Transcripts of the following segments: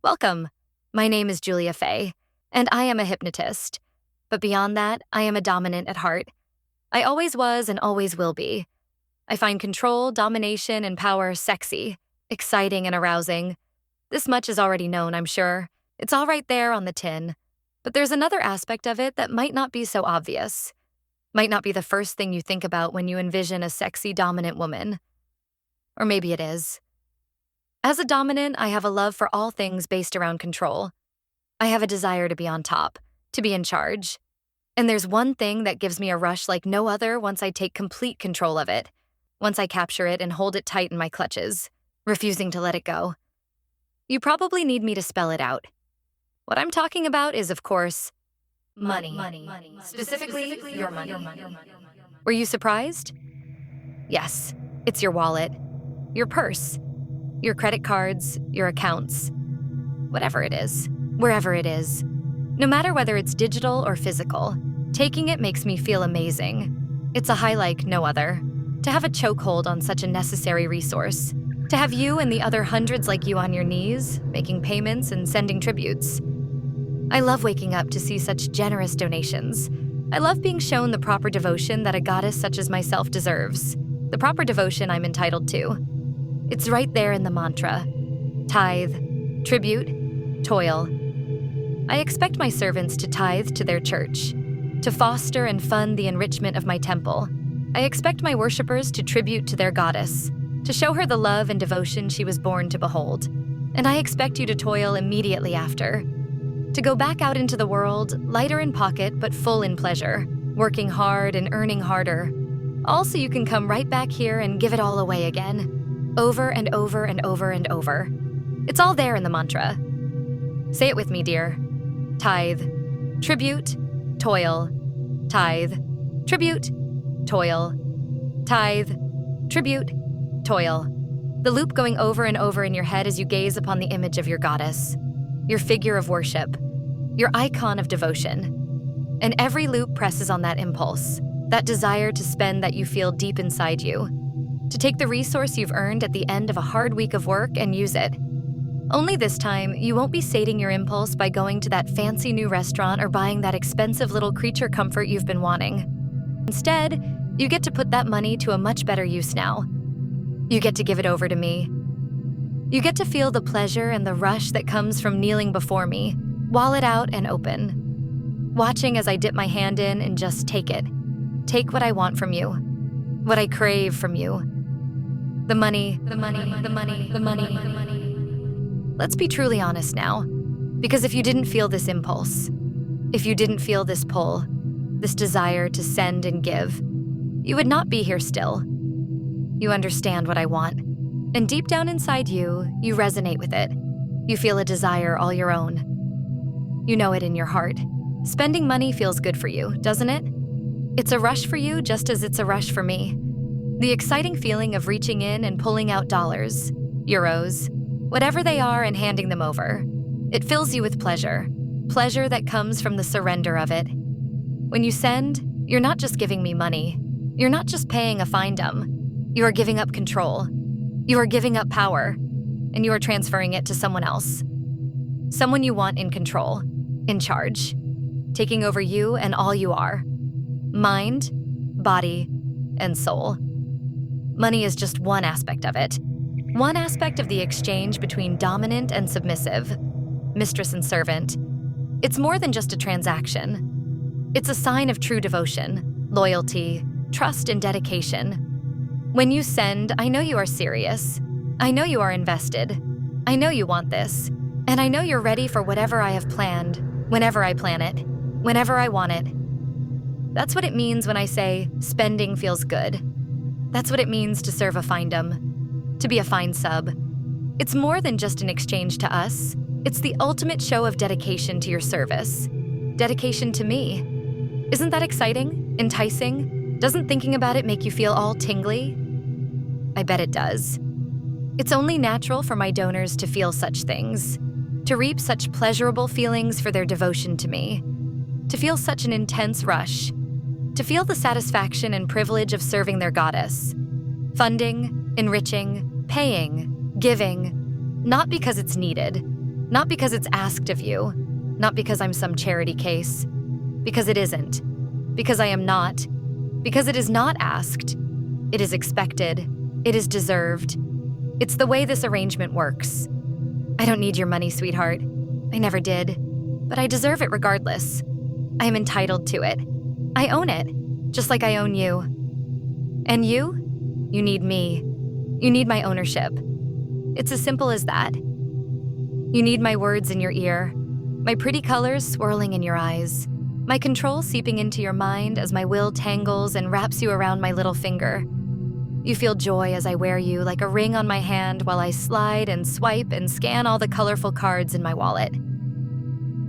Welcome. My name is Julia Fay, and I am a hypnotist. But beyond that, I am a dominant at heart. I always was and always will be. I find control, domination, and power sexy, exciting, and arousing. This much is already known, I'm sure. It's all right there on the tin. But there's another aspect of it that might not be so obvious. Might not be the first thing you think about when you envision a sexy, dominant woman. Or maybe it is. As a dominant, I have a love for all things based around control. I have a desire to be on top, to be in charge. And there's one thing that gives me a rush like no other once I take complete control of it, once I capture it and hold it tight in my clutches, refusing to let it go. You probably need me to spell it out. What I'm talking about is, of course, money. Specifically, your money. Were you surprised? Yes, it's your wallet, your purse, your credit cards, your accounts, whatever it is, wherever it is. No matter whether it's digital or physical, taking it makes me feel amazing. It's a high like no other. To have a chokehold on such a necessary resource. To have you and the other hundreds like you on your knees, making payments and sending tributes. I love waking up to see such generous donations. I love being shown the proper devotion that a goddess such as myself deserves. The proper devotion I'm entitled to. It's right there in the mantra. Tithe, tribute, toil. I expect my servants to tithe to their church, to foster and fund the enrichment of my temple. I expect my worshipers to tribute to their goddess, to show her the love and devotion she was born to behold. And I expect you to toil immediately after, to go back out into the world, lighter in pocket but full in pleasure, working hard and earning harder. All so you can come right back here and give it all away again, over and over and over and over. It's all there in the mantra. Say it with me, dear. Tithe, tribute, toil. Tithe, tribute, toil. Tithe, tribute, toil. The loop going over and over in your head as you gaze upon the image of your goddess, your figure of worship, your icon of devotion. And every loop presses on that impulse, that desire to spend that you feel deep inside you, to take the resource you've earned at the end of a hard week of work and use it. Only this time, you won't be sating your impulse by going to that fancy new restaurant or buying that expensive little creature comfort you've been wanting. Instead, you get to put that money to a much better use now. You get to give it over to me. You get to feel the pleasure and the rush that comes from kneeling before me, wallet out and open, watching as I dip my hand in and just take it. Take what I want from you, what I crave from you. The money. Let's be truly honest now, because if you didn't feel this impulse, if you didn't feel this pull, this desire to send and give, you would not be here still. You understand what I want, and deep down inside you, you resonate with it. You feel a desire all your own. You know it in your heart. Spending money feels good for you, doesn't it? It's a rush for you just as it's a rush for me. The exciting feeling of reaching in and pulling out dollars, euros, whatever they are, and handing them over. It fills you with pleasure, pleasure that comes from the surrender of it. When you send, you're not just giving me money. You're not just paying a Findom. You are giving up control. You are giving up power, and you are transferring it to someone else. Someone you want in control, in charge, taking over you and all you are. Mind, body, and soul. Money is just one aspect of it. One aspect of the exchange between dominant and submissive, mistress and servant. It's more than just a transaction. It's a sign of true devotion, loyalty, trust, and dedication. When you send, I know you are serious. I know you are invested. I know you want this. And I know you're ready for whatever I have planned, whenever I plan it, whenever I want it. That's what it means when I say spending feels good. That's what it means to serve a Findom, to be a fine sub. It's more than just an exchange to us. It's the ultimate show of dedication to your service. Dedication to me. Isn't that exciting? Enticing? Doesn't thinking about it make you feel all tingly? I bet it does. It's only natural for my donors to feel such things, to reap such pleasurable feelings for their devotion to me, to feel such an intense rush, to feel the satisfaction and privilege of serving their goddess, funding, enriching, paying, giving, not because it's needed, Not because it's asked of you, not because I'm some charity case, because it isn't, because I am not, because it is not asked. It is expected. It is deserved. It's the way this arrangement works. I don't need your money, sweetheart. I never did. But I deserve it regardless. I am entitled to it. I own it, just like I own you. And you? You need me. You need my ownership. It's as simple as that. You need my words in your ear, my pretty colors swirling in your eyes, my control seeping into your mind as my will tangles and wraps you around my little finger. You feel joy as I wear you like a ring on my hand while I slide and swipe and scan all the colorful cards in my wallet.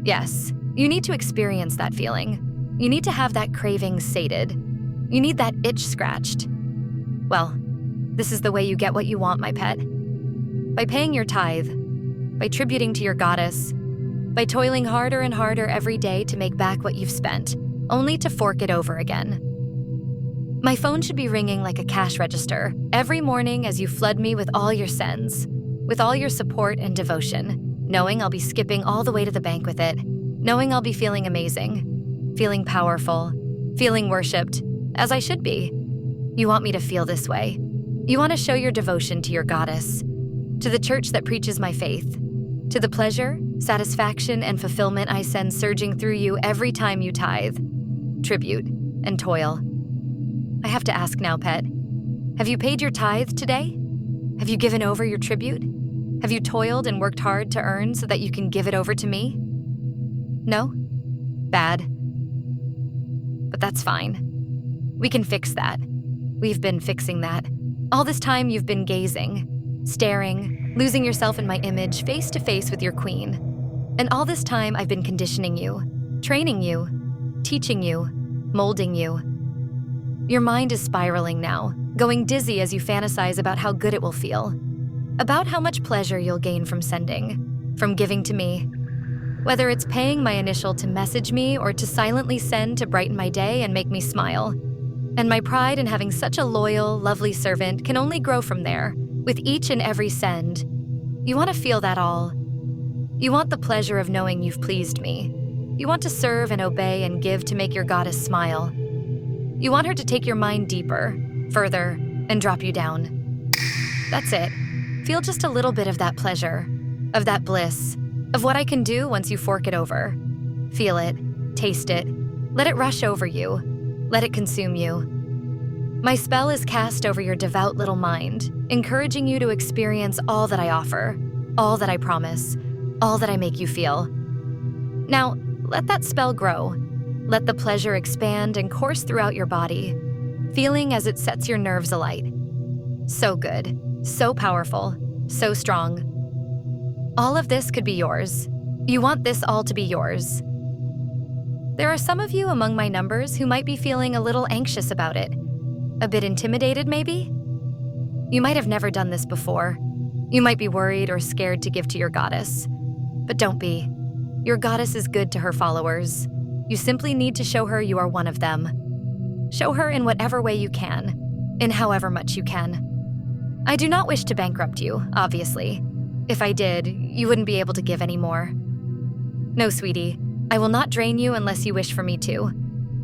Yes, you need to experience that feeling. You need to have that craving sated. You need that itch scratched. Well, this is the way you get what you want, my pet. By paying your tithe, by tributing to your goddess, by toiling harder and harder every day to make back what you've spent, only to fork it over again. My phone should be ringing like a cash register every morning as you flood me with all your sends, with all your support and devotion, knowing I'll be skipping all the way to the bank with it, knowing I'll be feeling amazing, feeling powerful, feeling worshipped, as I should be. You want me to feel this way. You want to show your devotion to your goddess, to the church that preaches my faith, to the pleasure, satisfaction, and fulfillment I send surging through you every time you tithe, tribute, and toil. I have to ask now, pet. Have you paid your tithe today? Have you given over your tribute? Have you toiled and worked hard to earn so that you can give it over to me? No? Bad. But that's fine. We can fix that. We've been fixing that. All this time you've been gazing, staring, losing yourself in my image face to face with your queen. And all this time I've been conditioning you, training you, teaching you, molding you. Your mind is spiraling now, going dizzy as you fantasize about how good it will feel, about how much pleasure you'll gain from sending, from giving to me. Whether it's paying my initial to message me or to silently send to brighten my day and make me smile. And my pride in having such a loyal, lovely servant can only grow from there, with each and every send. You want to feel that all. You want the pleasure of knowing you've pleased me. You want to serve and obey and give to make your goddess smile. You want her to take your mind deeper, further, and drop you down. That's it. Feel just a little bit of that pleasure, of that bliss, of what I can do once you fork it over. Feel it, taste it, let it rush over you, let it consume you. My spell is cast over your devout little mind, encouraging you to experience all that I offer, all that I promise, all that I make you feel. Now, let that spell grow. Let the pleasure expand and course throughout your body, feeling as it sets your nerves alight. So good, so powerful, so strong. All of this could be yours. You want this all to be yours. There are some of you among my numbers who might be feeling a little anxious about it. A bit intimidated, maybe? You might have never done this before. You might be worried or scared to give to your goddess. But don't be. Your goddess is good to her followers. You simply need to show her you are one of them. Show her in whatever way you can, in however much you can. I do not wish to bankrupt you, obviously. If I did, you wouldn't be able to give anymore. No, sweetie, I will not drain you unless you wish for me to.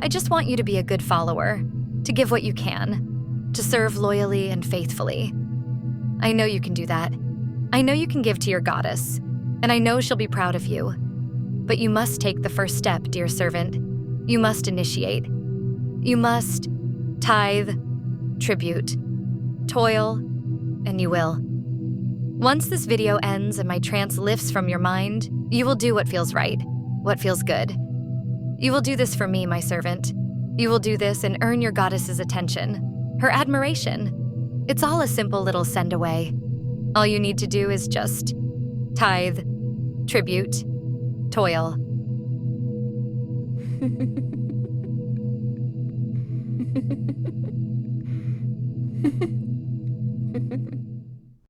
I just want you to be a good follower, to give what you can, to serve loyally and faithfully. I know you can do that. I know you can give to your goddess, and I know she'll be proud of you. But you must take the first step, dear servant. You must initiate. You must tithe, tribute, toil, and you will. Once this video ends and my trance lifts from your mind, you will do what feels right, what feels good. You will do this for me, my servant. You will do this and earn your goddess's attention, her admiration. It's all a simple little send away. All you need to do is just tithe, tribute, toil.